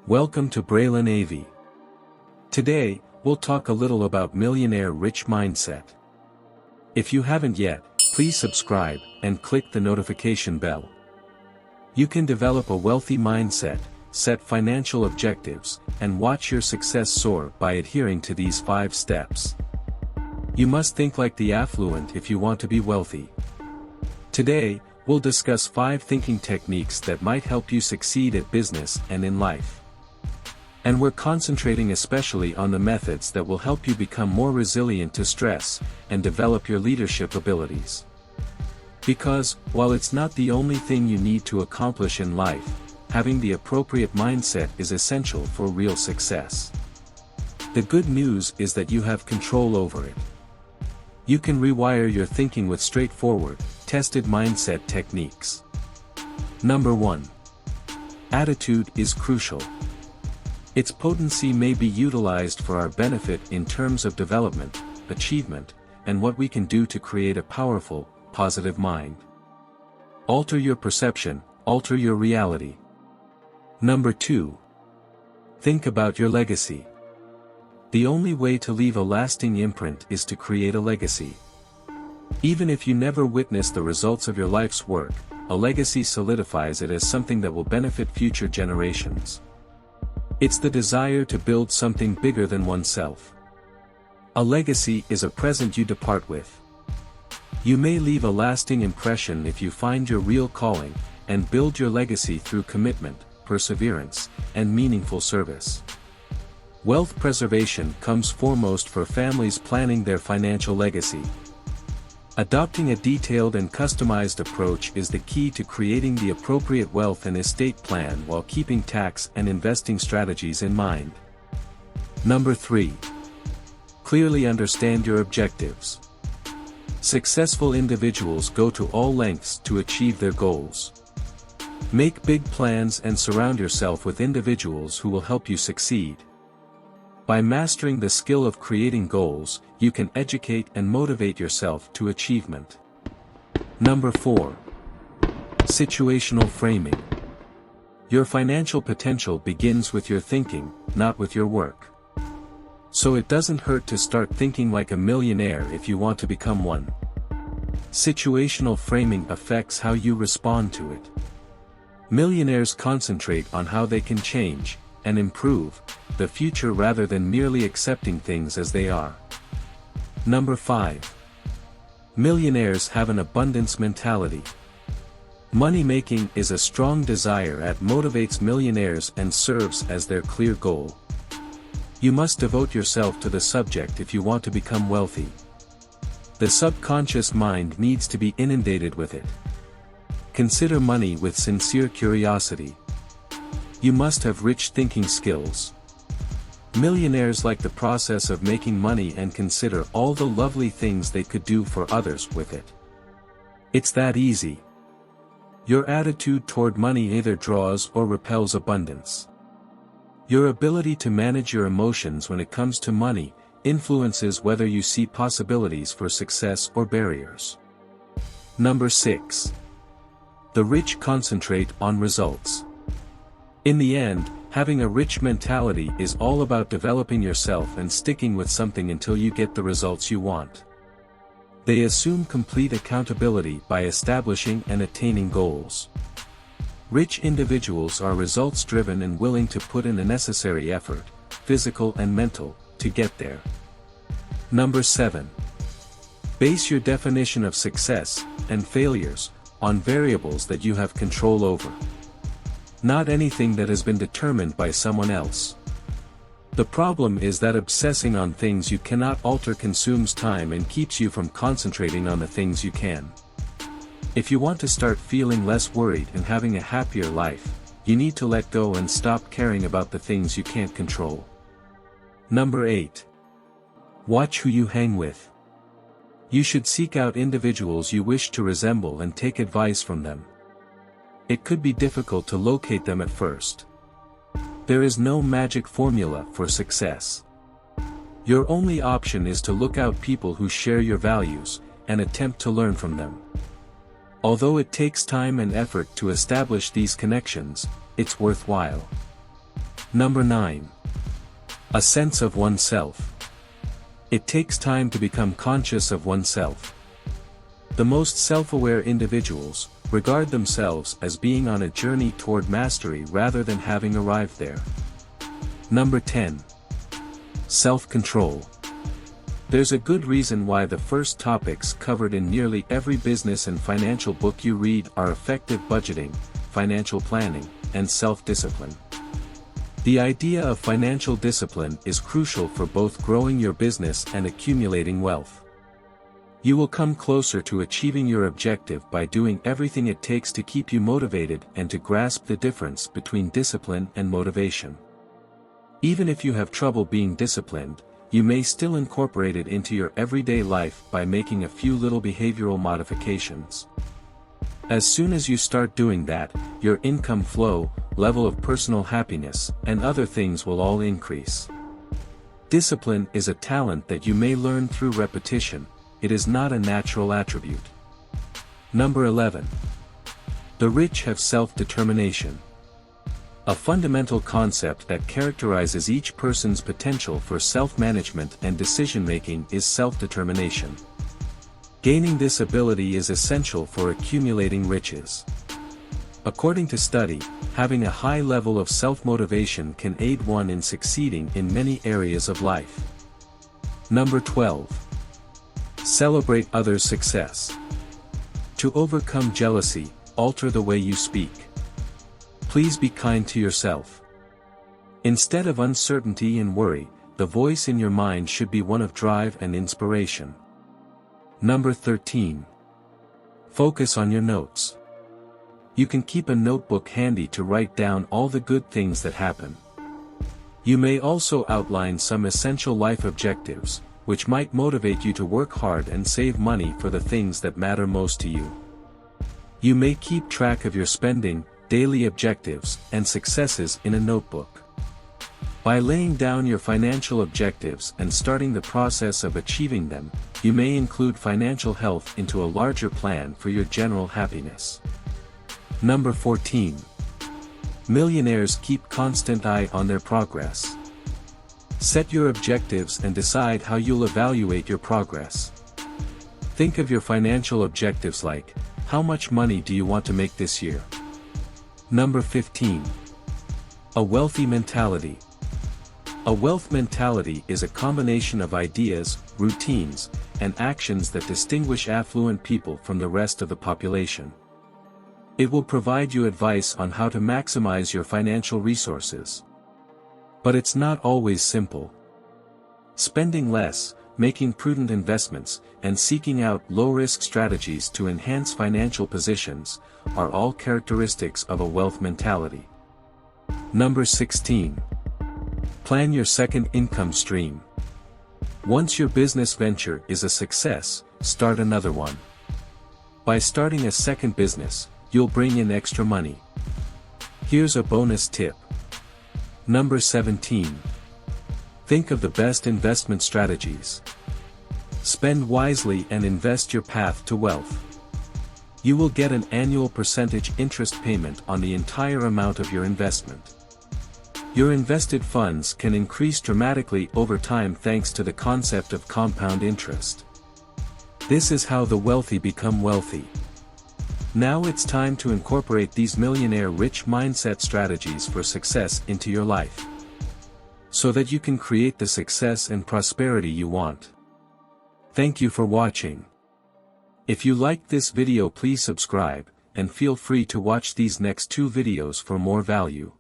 Welcome to Braylen AV. Today, we'll talk a little about Millionaire Rich Mindset. If you haven't yet, please subscribe and click the notification bell. You can develop a wealthy mindset, set financial objectives, and watch your success soar by adhering to these 5 steps. You must think like the affluent if you want to be wealthy. Today, we'll discuss 5 thinking techniques that might help you succeed at business and in life. And we're concentrating especially on the methods that will help you become more resilient to stress, and develop your leadership abilities. Because, while it's not the only thing you need to accomplish in life, having the appropriate mindset is essential for real success. The good news is that you have control over it. You can rewire your thinking with straightforward, tested mindset techniques. Number 1. Attitude is crucial. Its potency may be utilized for our benefit in terms of development, achievement, and what we can do to create a powerful, positive mind. Alter your perception, alter your reality. Number 2. Think about your legacy. The only way to leave a lasting imprint is to create a legacy. Even if you never witness the results of your life's work, a legacy solidifies it as something that will benefit future generations. It's the desire to build something bigger than oneself. A legacy is a present you depart with. You may leave a lasting impression if you find your real calling, and build your legacy through commitment, perseverance, and meaningful service. Wealth preservation comes foremost for families planning their financial legacy. Adopting a detailed and customized approach is the key to creating the appropriate wealth and estate plan while keeping tax and investing strategies in mind. Number 3. Clearly understand your objectives. Successful individuals go to all lengths to achieve their goals. Make big plans and surround yourself with individuals who will help you succeed. By mastering the skill of creating goals, you can educate and motivate yourself to achievement. Number 4. Situational Framing. Your financial potential begins with your thinking, not with your work. So it doesn't hurt to start thinking like a millionaire if you want to become one. Situational framing affects how you respond to it. Millionaires concentrate on how they can change and improve the future rather than merely accepting things as they are. Number 5. Millionaires have an abundance mentality. Money making is a strong desire that motivates millionaires and serves as their clear goal. You must devote yourself to the subject if you want to become wealthy. The subconscious mind needs to be inundated with it. Consider money with sincere curiosity. You must have rich thinking skills. Millionaires like the process of making money and consider all the lovely things they could do for others with it. It's that easy. Your attitude toward money either draws or repels abundance. Your ability to manage your emotions when it comes to money influences whether you see possibilities for success or barriers. Number 6. The rich concentrate on results. In the end, having a rich mentality is all about developing yourself and sticking with something until you get the results you want. They assume complete accountability by establishing and attaining goals. Rich individuals are results-driven and willing to put in the necessary effort, physical and mental, to get there. Number 7. Base your definition of success and failures on variables that you have control over. Not anything that has been determined by someone else. The problem is that obsessing on things you cannot alter consumes time and keeps you from concentrating on the things you can. If you want to start feeling less worried and having a happier life, you need to let go and stop caring about the things you can't control. Number 8. Watch who you hang with. You should seek out individuals you wish to resemble and take advice from them. It could be difficult to locate them at first. There is no magic formula for success. Your only option is to look out people who share your values, and attempt to learn from them. Although it takes time and effort to establish these connections, it's worthwhile. Number 9. A sense of oneself. It takes time to become conscious of oneself. The most self-aware individuals regard themselves as being on a journey toward mastery rather than having arrived there. Number 10. Self-control. There's a good reason why the first topics covered in nearly every business and financial book you read are effective budgeting, financial planning, and self-discipline. The idea of financial discipline is crucial for both growing your business and accumulating wealth. You will come closer to achieving your objective by doing everything it takes to keep you motivated and to grasp the difference between discipline and motivation. Even if you have trouble being disciplined, you may still incorporate it into your everyday life by making a few little behavioral modifications. As soon as you start doing that, your income flow, level of personal happiness, and other things will all increase. Discipline is a talent that you may learn through repetition. It is not a natural attribute. Number 11. The rich have self-determination. A fundamental concept that characterizes each person's potential for self-management and decision-making is self-determination. Gaining this ability is essential for accumulating riches. According to study, having a high level of self-motivation can aid one in succeeding in many areas of life. Number 12. Celebrate others' success. To overcome jealousy, alter the way you speak. Please be kind to yourself. Instead of uncertainty and worry, the voice in your mind should be one of drive and inspiration. Number 13. Focus on your notes. You can keep a notebook handy to write down all the good things that happen. You may also outline some essential life objectives, which might motivate you to work hard and save money for the things that matter most to you. You may keep track of your spending, daily objectives, and successes in a notebook. By laying down your financial objectives and starting the process of achieving them, you may include financial health into a larger plan for your general happiness. Number 14. Millionaires keep constant eye on their progress. Set your objectives and decide how you'll evaluate your progress. Think of your financial objectives like, how much money do you want to make this year? Number 15. A wealthy mentality. A wealth mentality is a combination of ideas, routines, and actions that distinguish affluent people from the rest of the population. It will provide you advice on how to maximize your financial resources. But it's not always simple. Spending less, making prudent investments, and seeking out low-risk strategies to enhance financial positions, are all characteristics of a wealth mentality. Number 16. Plan your second income stream. Once your business venture is a success, start another one. By starting a second business, you'll bring in extra money. Here's a bonus tip. Number 17. Think of the best investment strategies. Spend wisely and invest your path to wealth. You will get an annual percentage interest payment on the entire amount of your investment. Your invested funds can increase dramatically over time thanks to the concept of compound interest. This is how the wealthy become wealthy. Now it's time to incorporate these millionaire rich mindset strategies for success into your life, so that you can create the success and prosperity you want. Thank you for watching. If you liked this video, please subscribe, and feel free to watch these next 2 videos for more value.